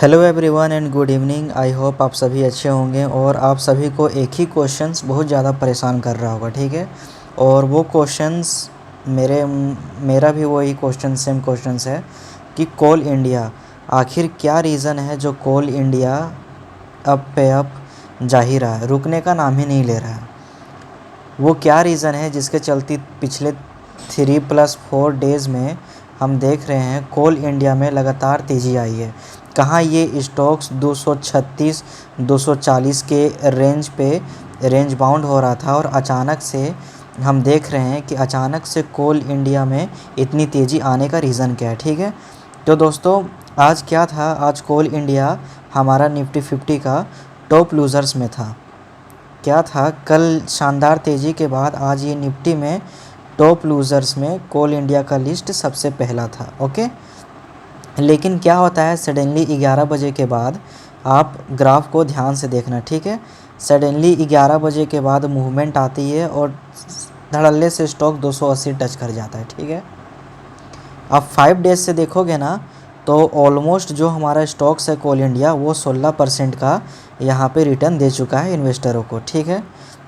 Hello everyone and good evening. I hope आप सभी अच्छे होंगे और आप सभी को एक ही क्वेश्चंस बहुत ज़्यादा परेशान कर रहा होगा, ठीक है। और वो क्वेश्चंस मेरा भी वही क्वेश्चन सेम क्वेश्चंस है कि कोल इंडिया आखिर क्या रीज़न है जो कोल इंडिया अप पे अप जा ही रहा है, रुकने का नाम ही नहीं ले रहा है। वो क्या रीज़न है जिसके चलते पिछले 3+4 डेज़ में हम देख रहे हैं कोल इंडिया में लगातार तेज़ी आई है। कहाँ ये स्टॉक्स 236 240 के रेंज बाउंड हो रहा था और अचानक से हम देख रहे हैं कि अचानक से कोल इंडिया में इतनी तेज़ी आने का रीज़न क्या है, ठीक है। तो दोस्तों आज क्या था, आज कोल इंडिया हमारा निफ्टी 50 का टॉप लूज़र्स में था। क्या था, कल शानदार तेज़ी के बाद आज ये निफ्टी में टॉप लूज़र्स में कोल इंडिया का लिस्ट सबसे पहला था, ओके। लेकिन क्या होता है, सडनली 11 बजे के बाद आप ग्राफ को ध्यान से देखना, ठीक है। सडनली 11 बजे के बाद मूवमेंट आती है और धड़ल्ले से स्टॉक 280 टच कर जाता है, ठीक है। आप 5 डेज से देखोगे ना तो ऑलमोस्ट जो हमारा स्टॉक्स है कोल इंडिया वो 16% का यहाँ पे रिटर्न दे चुका है इन्वेस्टरों को, ठीक है।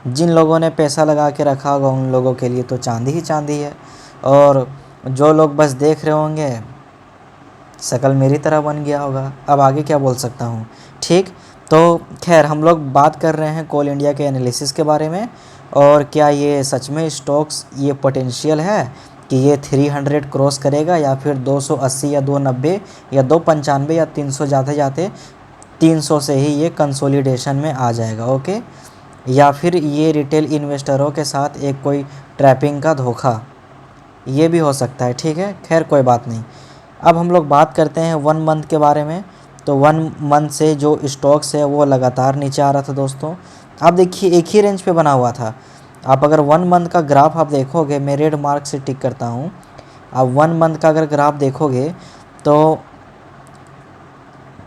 जिन लोगों ने पैसा लगा के रखा होगा उन लोगों के लिए तो चांदी ही चांदी है, और जो लोग बस देख रहे होंगे शकल मेरी तरह बन गया होगा। अब आगे क्या बोल सकता हूँ, ठीक। तो खैर हम लोग बात कर रहे हैं कोल इंडिया के एनालिसिस के बारे में, और क्या ये सच में स्टॉक्स ये पोटेंशियल है कि ये 300 क्रॉस करेगा या फिर 280 या 290 या 295 या 300 जाते जाते 300 से ही ये कंसोलिडेशन में आ जाएगा, ओके। या फिर ये रिटेल इन्वेस्टरों के साथ एक कोई ट्रैपिंग का धोखा, ये भी हो सकता है, ठीक है। खैर कोई बात नहीं। अब हम लोग बात करते हैं 1 मंथ के बारे में। तो 1 मंथ से जो स्टॉक्स है वो लगातार नीचे आ रहा था दोस्तों। आप देखिए एक ही रेंज पे बना हुआ था। आप अगर 1 मंथ का ग्राफ आप देखोगे, मैं रेड मार्क से टिक करता हूँ। आप 1 मंथ का अगर ग्राफ देखोगे तो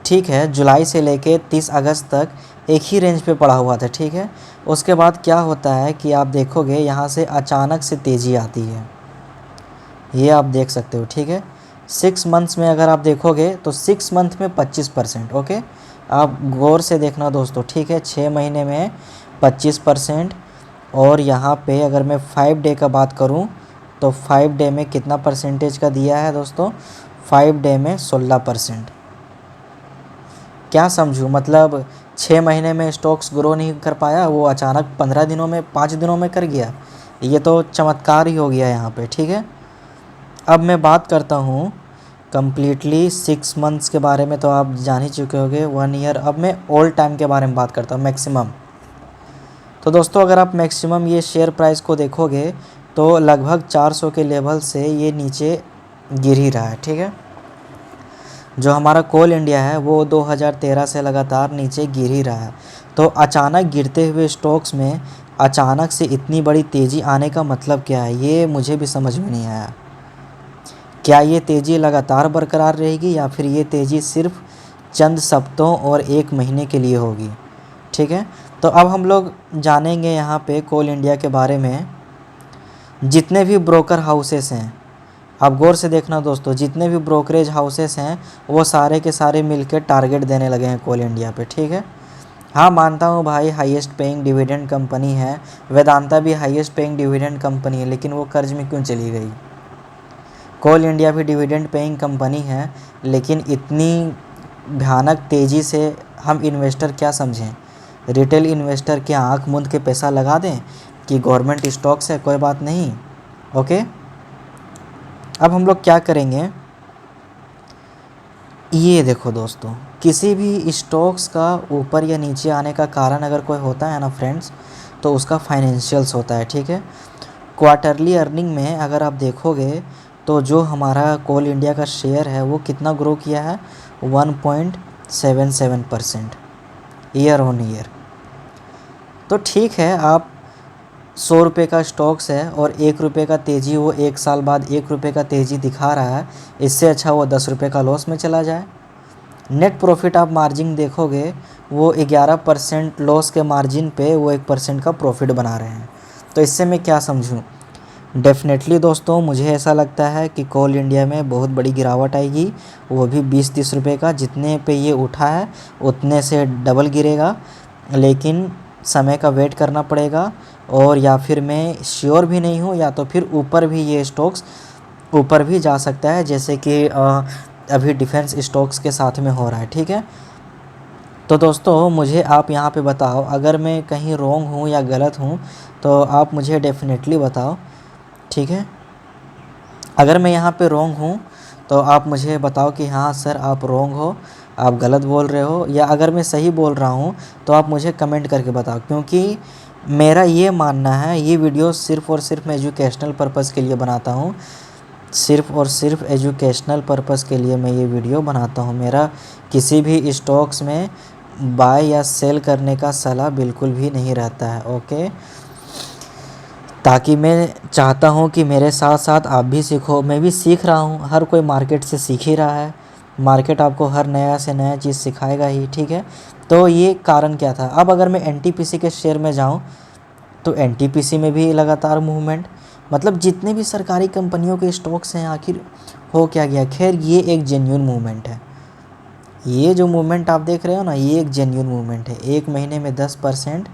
ठीक है, जुलाई से लेके 30 अगस्त तक एक ही रेंज पे पड़ा हुआ था, ठीक है। उसके बाद क्या होता है कि आप देखोगे यहाँ से अचानक से तेज़ी आती है, ये आप देख सकते हो, ठीक है। 6 मंथ्स में अगर आप देखोगे तो 6 मंथ में 25%, ओके। आप गौर से देखना दोस्तों, ठीक है। 6 महीने में 25%, और यहाँ पे अगर मैं 5 डे का बात करूँ तो 5 डे में कितना परसेंटेज का दिया है दोस्तों, 5 डे में 16%। क्या समझूँ, मतलब 6 महीने में स्टॉक्स ग्रो नहीं कर पाया, वो अचानक 15 दिनों में 5 दिनों में कर गया। ये तो चमत्कार ही हो गया यहाँ पे, ठीक है। अब मैं बात करता हूँ कम्प्लीटली 6 मंथ्स के बारे में, तो आप जान ही चुके होंगे 1 ईयर। अब मैं ऑल टाइम के बारे में बात करता हूँ, मैक्सिमम। तो दोस्तों अगर आप मैक्सिमम ये शेयर प्राइस को देखोगे तो लगभग 400 के लेवल से ये नीचे गिर ही रहा है, ठीक है। जो हमारा कोल इंडिया है वो 2013 से लगातार नीचे गिर ही रहा है। तो अचानक गिरते हुए स्टॉक्स में अचानक से इतनी बड़ी तेज़ी आने का मतलब क्या है, ये मुझे भी समझ में नहीं आया। क्या ये तेज़ी लगातार बरकरार रहेगी या फिर ये तेज़ी सिर्फ चंद सप्ताहों और 1 महीने के लिए होगी, ठीक है। तो अब हम लोग जानेंगे यहाँ पे कोल इंडिया के बारे में। जितने भी ब्रोकर हाउसेस हैं, आप गौर से देखना दोस्तों, जितने भी ब्रोकरेज हाउसेस हैं वो सारे के सारे मिलकर टारगेट देने लगे हैं कोल इंडिया पे, ठीक है। हाँ मानता हूँ भाई, हाईएस्ट पेइंग डिविडेंड कंपनी है, वेदांता भी हाईएस्ट पेइंग डिविडेंड कंपनी है, लेकिन वो कर्ज में क्यों चली गई। कोल इंडिया भी डिविडेंड पेइंग कंपनी है, लेकिन इतनी भयानक तेज़ी से हम इन्वेस्टर क्या समझें, रिटेल इन्वेस्टर क्या आँख मूंद के पैसा लगा दें कि गवर्नमेंट स्टॉक्स है, कोई बात नहीं, ओके। अब हम लोग क्या करेंगे, ये देखो दोस्तों, किसी भी स्टॉक्स का ऊपर या नीचे आने का कारण अगर कोई होता है ना फ्रेंड्स, तो उसका फाइनेंशियल्स होता है, ठीक है। क्वार्टरली अर्निंग में अगर आप देखोगे तो जो हमारा कोल इंडिया का शेयर है वो कितना ग्रो किया है, 1.77% ईयर ऑन ईयर। तो ठीक है, आप 100 रुपये का स्टॉक्स है और 1 रुपये का तेज़ी, वो 1 साल बाद 1 रुपये का तेज़ी दिखा रहा है, इससे अच्छा वो 10 रुपये का लॉस में चला जाए। नेट प्रॉफिट आप मार्जिन देखोगे वो 11% लॉस के मार्जिन पे वो 1% का प्रॉफिट बना रहे हैं। तो इससे मैं क्या समझूं, डेफ़िनेटली दोस्तों मुझे ऐसा लगता है कि कोल इंडिया में बहुत बड़ी गिरावट आएगी, वो भी 20-30 रुपए का। जितने पे ये उठा है उतने से डबल गिरेगा, लेकिन समय का वेट करना पड़ेगा। और या फिर मैं श्योर भी नहीं हूँ, या तो फिर ऊपर भी ये स्टॉक्स ऊपर भी जा सकता है, जैसे कि अभी डिफेंस स्टॉक्स के साथ में हो रहा है, ठीक है। तो दोस्तों मुझे आप यहाँ पे बताओ, अगर मैं कहीं रॉन्ग हूँ या गलत हूँ तो आप मुझे डेफ़िनेटली बताओ, ठीक है। अगर मैं यहाँ पे रॉन्ग हूँ तो आप मुझे बताओ कि हाँ सर आप रॉन्ग हो, आप गलत बोल रहे हो। या अगर मैं सही बोल रहा हूँ तो आप मुझे कमेंट करके बताओ, क्योंकि मेरा ये मानना है ये वीडियो सिर्फ़ और सिर्फ मैं एजुकेशनल पर्पज़ के लिए बनाता हूँ। सिर्फ़ और सिर्फ एजुकेशनल पर्पज़ के लिए मैं ये वीडियो बनाता हूँ। मेरा किसी भी स्टॉक्स में बाय या सेल करने का सलाह बिल्कुल भी नहीं रहता है, ओके। ताकि मैं चाहता हूँ कि मेरे साथ साथ आप भी सीखो, मैं भी सीख रहा हूँ। हर कोई मार्केट से सीख ही रहा है, मार्केट आपको हर नया से नया चीज़ सिखाएगा ही, ठीक है। तो ये कारण क्या था। अब अगर मैं एनटीपीसी के शेयर में जाऊँ तो एनटीपीसी में भी लगातार मूवमेंट, मतलब जितने भी सरकारी कंपनियों के स्टॉक्स हैं आखिर हो क्या गया। खैर ये एक जेन्युइन मूवमेंट है, ये जो मूवमेंट आप देख रहे हो ना ये एक जेन्युइन मूवमेंट है। एक महीने में 10%,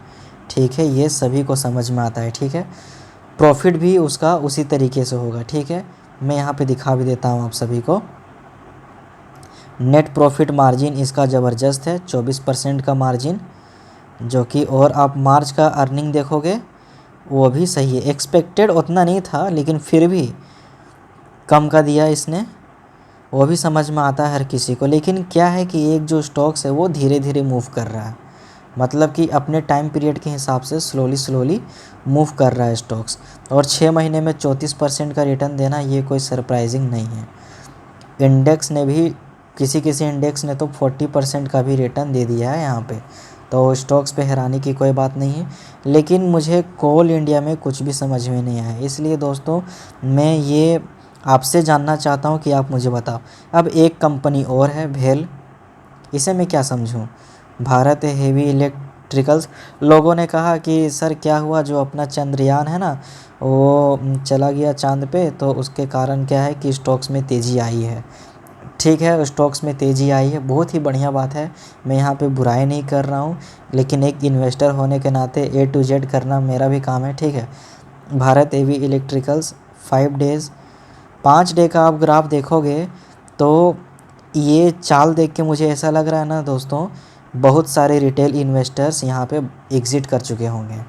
ठीक है, ये सभी को समझ में आता है, ठीक है। प्रॉफिट भी उसका उसी तरीके से होगा, ठीक है। मैं यहाँ पे दिखा भी देता हूँ आप सभी को। नेट प्रॉफिट मार्जिन इसका ज़बरदस्त है, 24% का मार्जिन, जो कि और आप मार्च का अर्निंग देखोगे वो भी सही है। एक्सपेक्टेड उतना नहीं था लेकिन फिर भी कम का दिया इसने, वो भी समझ में आता है हर किसी को। लेकिन क्या है कि एक जो स्टॉक्स है वो धीरे धीरे मूव कर रहा है, मतलब कि अपने टाइम पीरियड के हिसाब से स्लोली मूव कर रहा है स्टॉक्स। और 6 महीने में 34% का रिटर्न देना ये कोई सरप्राइजिंग नहीं है। इंडेक्स ने भी किसी किसी इंडेक्स ने तो 40% का भी रिटर्न दे दिया है यहाँ पे, तो स्टॉक्स पे हैरानी की कोई बात नहीं है। लेकिन मुझे कोल इंडिया में कुछ भी समझ में नहीं आया, इसलिए दोस्तों मैं ये आपसे जानना चाहता हूँ कि आप मुझे बताओ। अब एक कंपनी और है भेल, इसे मैं क्या समझूं। भारत हेवी इलेक्ट्रिकल्स, लोगों ने कहा कि सर क्या हुआ, जो अपना चंद्रयान है ना वो चला गया चांद पे, तो उसके कारण क्या है कि स्टॉक्स में तेज़ी आई है। ठीक है, स्टॉक्स में तेज़ी आई है, बहुत ही बढ़िया बात है, मैं यहाँ पे बुराई नहीं कर रहा हूँ। लेकिन एक इन्वेस्टर होने के नाते A to Z करना मेरा भी काम है, ठीक है। भारत हेवी इलेक्ट्रिकल्स 5 डे का आप ग्राफ देखोगे तो ये चाल देख के मुझे ऐसा लग रहा है ना दोस्तों, बहुत सारे रिटेल इन्वेस्टर्स यहाँ पे एग्ज़िट कर चुके होंगे।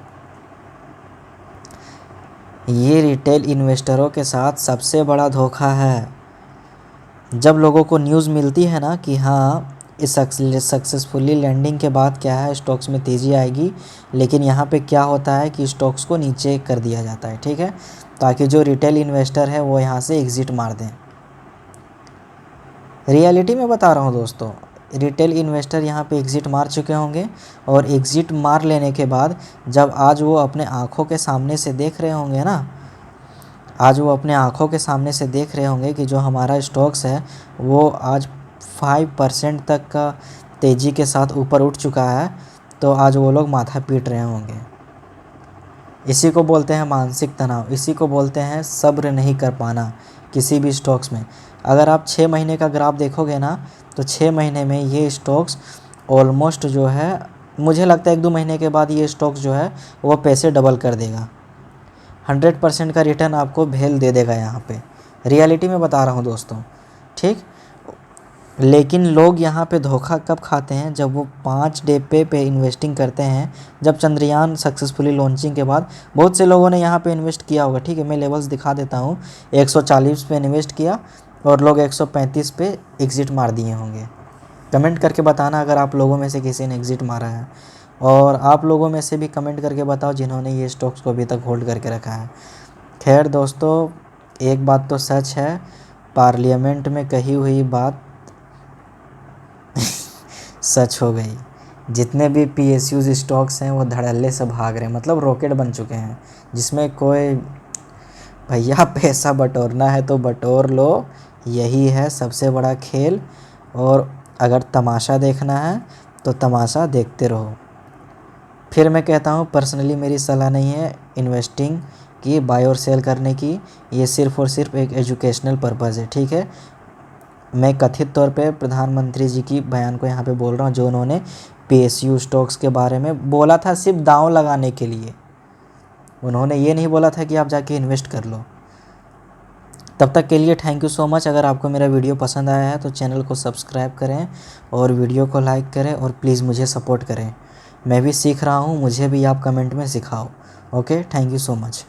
ये रिटेल इन्वेस्टरों के साथ सबसे बड़ा धोखा है। जब लोगों को न्यूज़ मिलती है ना कि हाँ इस सक्सेसफुली लैंडिंग के बाद क्या है स्टॉक्स में तेज़ी आएगी, लेकिन यहाँ पे क्या होता है कि स्टॉक्स को नीचे कर दिया जाता है, ठीक है, ताकि जो रिटेल इन्वेस्टर है वो यहाँ से एग्ज़िट मार दें। रियलिटी में बता रहा हूँ दोस्तों, रिटेल इन्वेस्टर यहाँ पे एग्ज़िट मार चुके होंगे। और एग्ज़िट मार लेने के बाद जब आज वो अपने आँखों के सामने से देख रहे होंगे ना, आज वो अपने आँखों के सामने से देख रहे होंगे कि जो हमारा स्टॉक्स है वो आज 5% तक का तेज़ी के साथ ऊपर उठ चुका है, तो आज वो लोग माथा पीट रहे होंगे। इसी को बोलते हैं मानसिक तनाव, इसी को बोलते हैं सब्र नहीं कर पाना किसी भी स्टॉक्स में। अगर आप 6 महीने का ग्राफ देखोगे ना तो 6 महीने में ये स्टॉक्स ऑलमोस्ट जो है, मुझे लगता है 1-2 महीने के बाद ये स्टॉक्स जो है वो पैसे डबल कर देगा। 100% का रिटर्न आपको भेल दे देगा यहाँ पे, रियलिटी में बता रहा हूँ दोस्तों, ठीक। लेकिन लोग यहाँ पे धोखा कब खाते हैं, जब वो 5 डे पे इन्वेस्टिंग करते हैं। जब चंद्रयान सक्सेसफुली लॉन्चिंग के बाद बहुत से लोगों ने यहाँ पे इन्वेस्ट किया होगा, ठीक है, मैं लेवल्स दिखा देता हूँ। 140 पे इन्वेस्ट किया और लोग 135 पे एग्ज़िट मार दिए होंगे। कमेंट करके बताना अगर आप लोगों में से किसी ने एग्ज़िट मारा है, और आप लोगों में से भी कमेंट करके बताओ जिन्होंने ये स्टॉक्स को अभी तक होल्ड करके रखा है। खैर दोस्तों, एक बात तो सच है, पार्लियामेंट में कही हुई बात सच हो गई। जितने भी PSUs स्टॉक्स हैं वो धड़ल्ले से भाग रहे हैं, मतलब रॉकेट बन चुके हैं, जिसमें कोई भैया पैसा बटोरना है तो बटोर लो, यही है सबसे बड़ा खेल। और अगर तमाशा देखना है तो तमाशा देखते रहो। फिर मैं कहता हूँ पर्सनली मेरी सलाह नहीं है इन्वेस्टिंग कि बाय और सेल करने की, ये सिर्फ़ और सिर्फ एक एजुकेशनल पर्पज़ है, ठीक है। मैं कथित तौर पे प्रधानमंत्री जी की बयान को यहाँ पे बोल रहा हूँ, जो उन्होंने PSU स्टॉक्स के बारे में बोला था सिर्फ दांव लगाने के लिए। उन्होंने ये नहीं बोला था कि आप जाके इन्वेस्ट कर लो। तब तक के लिए थैंक यू सो मच। अगर आपको मेरा वीडियो पसंद आया है तो चैनल को सब्सक्राइब करें और वीडियो को लाइक करें और प्लीज़ मुझे सपोर्ट करें। मैं भी सीख रहा हूँ, मुझे भी आप कमेंट में सिखाओ। Okay, thank you so much.